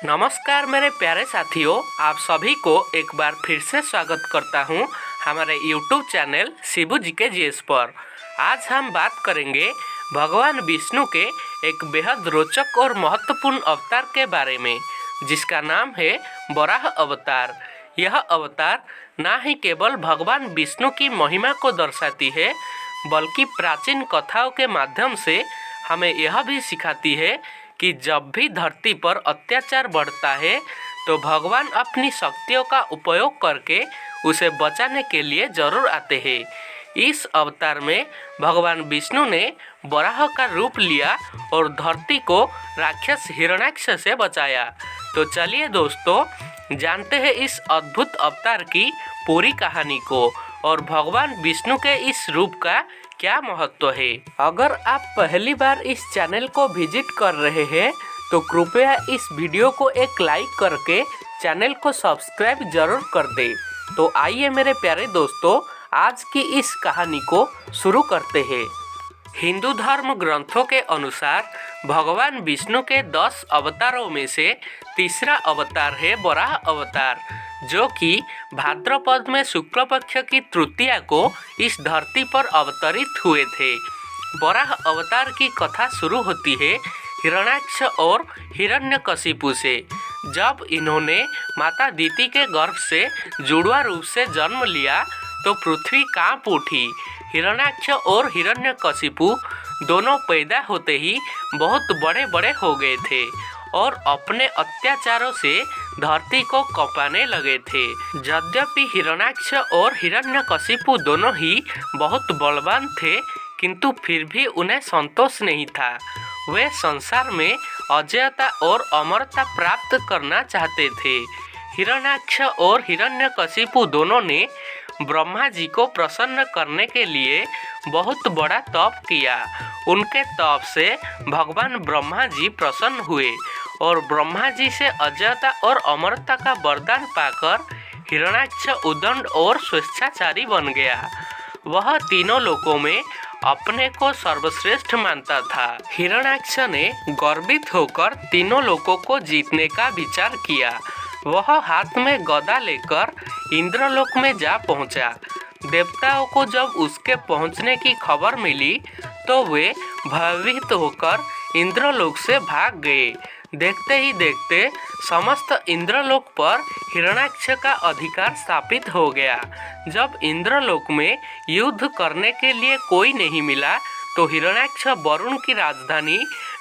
नमस्कार मेरे प्यारे साथियों, आप सभी को एक बार फिर से स्वागत करता हूं हमारे YouTube चैनल शिबू जी के जीएस पर। आज हम बात करेंगे भगवान विष्णु के एक बेहद रोचक और महत्वपूर्ण अवतार के बारे में, जिसका नाम है वराह अवतार। यह अवतार ना ही केवल भगवान विष्णु की महिमा को दर्शाती है, बल्कि प्राचीन कथाओं के माध्यम से हमें यह भी सिखाती है कि जब भी धरती पर अत्याचार बढ़ता है तो भगवान अपनी शक्तियों का उपयोग करके उसे बचाने के लिए जरूर आते हैं। इस अवतार में भगवान विष्णु ने वराह का रूप लिया और धरती को राक्षस हिरण्याक्ष से बचाया। तो चलिए दोस्तों, जानते हैं इस अद्भुत अवतार की पूरी कहानी को और भगवान विष्णु के इस रूप का क्या महत्व है। अगर आप पहली बार इस चैनल को विजिट कर रहे हैं तो कृपया इस वीडियो को एक लाइक करके चैनल को सब्सक्राइब जरूर कर दें। तो आइए मेरे प्यारे दोस्तों, आज की इस कहानी को शुरू करते हैं। हिंदू धर्म ग्रंथों के अनुसार भगवान विष्णु के 10 अवतारों में से तीसरा अवतार है वराह अवतार, जो कि भाद्रपद में शुक्ल पक्ष की तृतीया को इस धरती पर अवतरित हुए थे। वराह अवतार की कथा शुरू होती है हिरण्याक्ष और हिरण्यकशिपु से। जब इन्होंने माता दिति के गर्भ से जुड़वा रूप से जन्म लिया तो पृथ्वी कांप उठी। हिरण्याक्ष और हिरण्यकशिपु दोनों पैदा होते ही बहुत बड़े बड़े हो गए थे और अपने अत्याचारों से धरती को कँपाने लगे थे। यद्यपि हिरण्याक्ष और हिरण्यकशिपु दोनों ही बहुत बलवान थे, किंतु फिर भी उन्हें संतोष नहीं था। वे संसार में अजयता और अमरता प्राप्त करना चाहते थे। हिरण्याक्ष और हिरण्यकशिपु दोनों ने ब्रह्मा जी को प्रसन्न करने के लिए बहुत बड़ा तप किया। उनके तप से भगवान ब्रह्मा जी प्रसन्न हुए और ब्रह्मा जी से अजयता और अमरता का वरदान पाकर हिरण्याक्ष उदंड और स्वेच्छाचारी बन गया। वह तीनों लोकों में अपने को सर्वश्रेष्ठ मानता था। हिरण्याक्ष ने गर्वित होकर तीनों लोकों को जीतने का विचार किया। वह हाथ में गदा लेकर इंद्रलोक में जा पहुंचा। देवताओं को जब उसके पहुंचने की खबर मिली तो वे भयभीत होकर इंद्रलोक से भाग गए। देखते ही देखते समस्त इंद्रलोक पर हिरण्याक्ष का अधिकार स्थापित हो गया। जब इंद्रलोक में युद्ध करने के लिए कोई नहीं मिला तो हिरण्याक्ष वरुण की राजधानी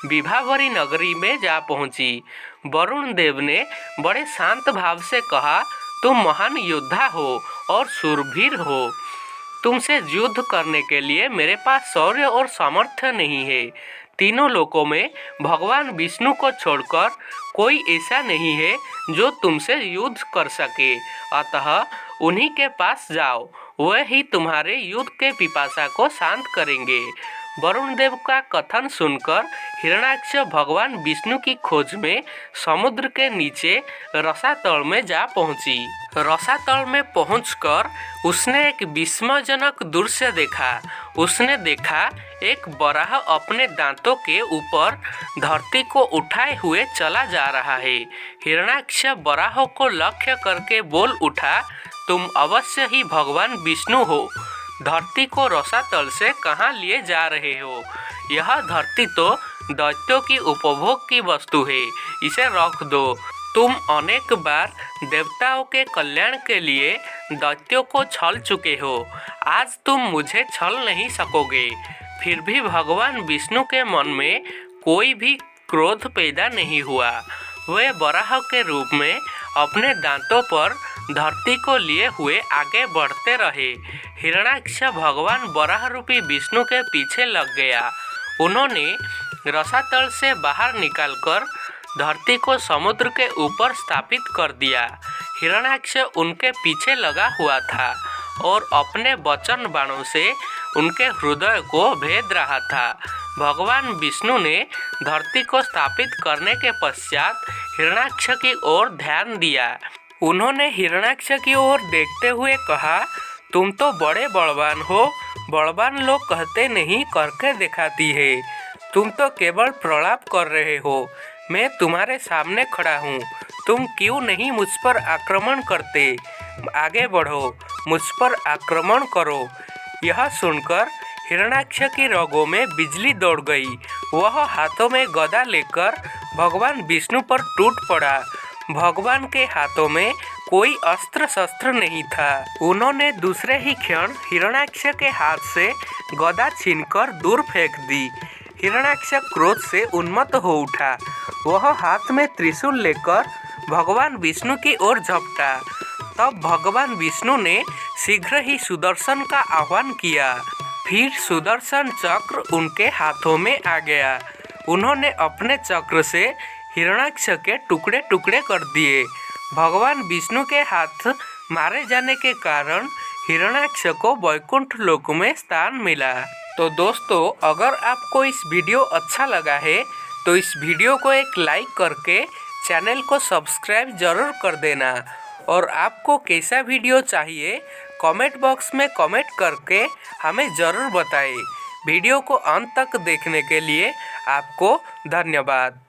विभावरी नगरी में जा पहुंची। वरुण देव ने बड़े शांत भाव से कहा, तुम महान योद्धा हो और शूरवीर हो। तुमसे युद्ध करने के लिए मेरे पास शौर्य और सामर्थ्य नहीं है। तीनों लोकों में भगवान विष्णु को छोड़कर कोई ऐसा नहीं है जो तुमसे युद्ध कर सके, अतः उन्हीं के पास जाओ, वह ही तुम्हारे युद्ध के पिपासा को शांत करेंगे। वरुण देव का कथन सुनकर हिरण्याक्ष भगवान विष्णु की खोज में समुद्र के नीचे रसातल में जा पहुंची। रसातल में पहुंचकर उसने एक विस्मयजनक दृश्य देखा। उसने देखा एक वराह अपने दांतों के ऊपर धरती को उठाए हुए चला जा रहा है। हिरण्याक्ष वराह को लक्ष्य करके बोल उठा, तुम अवश्य ही भगवान विष्णु हो। धरती को रसातल से कहाँ लिए जा रहे हो? यह धरती तो दैत्यों की उपभोग की वस्तु है, इसे रख दो। तुम अनेक बार देवताओं के कल्याण के लिए दैत्यों को छल चुके हो, आज तुम मुझे छल नहीं सकोगे। फिर भी भगवान विष्णु के मन में कोई भी क्रोध पैदा नहीं हुआ। वे वराह के रूप में अपने दांतों पर धरती को लिए हुए आगे बढ़ते रहे। हिरण्याक्ष भगवान वराह रूपी विष्णु के पीछे लग गया। उन्होंने रसातल से बाहर निकालकर धरती को समुद्र के ऊपर स्थापित कर दिया। हिरण्याक्ष उनके पीछे लगा हुआ था और अपने वचन बाणों से उनके हृदय को भेद रहा था। भगवान विष्णु ने धरती को स्थापित करने के पश्चात हिरण्याक्ष की ओर ध्यान दिया। उन्होंने हिरण्याक्ष की ओर देखते हुए कहा, तुम तो बड़े बलवान हो, बलवान लोग कहते नहीं करके दिखाती है, तुम तो केवल प्रलाप कर रहे हो। मैं तुम्हारे सामने खड़ा हूँ, तुम क्यों नहीं मुझ पर आक्रमण करते? आगे बढ़ो, मुझ पर आक्रमण करो। यह सुनकर हिरण्याक्ष की रगों में बिजली दौड़ गई। वह हाथों में गदा लेकर भगवान विष्णु पर टूट पड़ा। भगवान के हाथों में कोई अस्त्र शस्त्र नहीं था। उन्होंने दूसरे ही क्षण हिरण्याक्ष के हाथ से गदा छीनकर दूर फेंक दी। हिरण्याक्ष क्रोध से उन्मत्त हो उठा। वह हाथ में त्रिशूल लेकर भगवान विष्णु की ओर झपटा। तब भगवान विष्णु ने शीघ्र ही सुदर्शन का आह्वान किया। फिर सुदर्शन चक्र उनके हाथों में आ गया। उन्होंने अपने चक्र से हिरण्याक्ष के टुकड़े टुकड़े कर दिए। भगवान विष्णु के हाथ मारे जाने के कारण हिरण्याक्ष को वैकुंठ लोक में स्थान मिला। तो दोस्तों, अगर आपको इस वीडियो अच्छा लगा है तो इस वीडियो को एक लाइक करके चैनल को सब्सक्राइब जरूर कर देना। और आपको कैसा वीडियो चाहिए कमेंट बॉक्स में कमेंट करके हमें ज़रूर बताएं। वीडियो को अंत तक देखने के लिए आपको धन्यवाद।